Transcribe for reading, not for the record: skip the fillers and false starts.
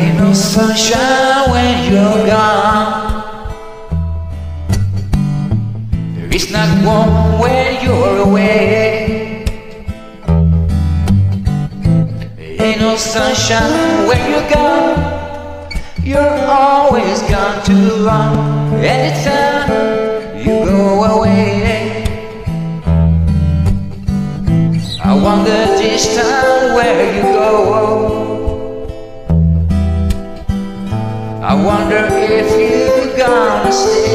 Ain't no sunshine when you're gone. It's not warm when you're away. Ain't no sunshine when you're gone. You're always gone too long. Anytime you go away, I wonder this time where you go. I wonder if you're gonna stay.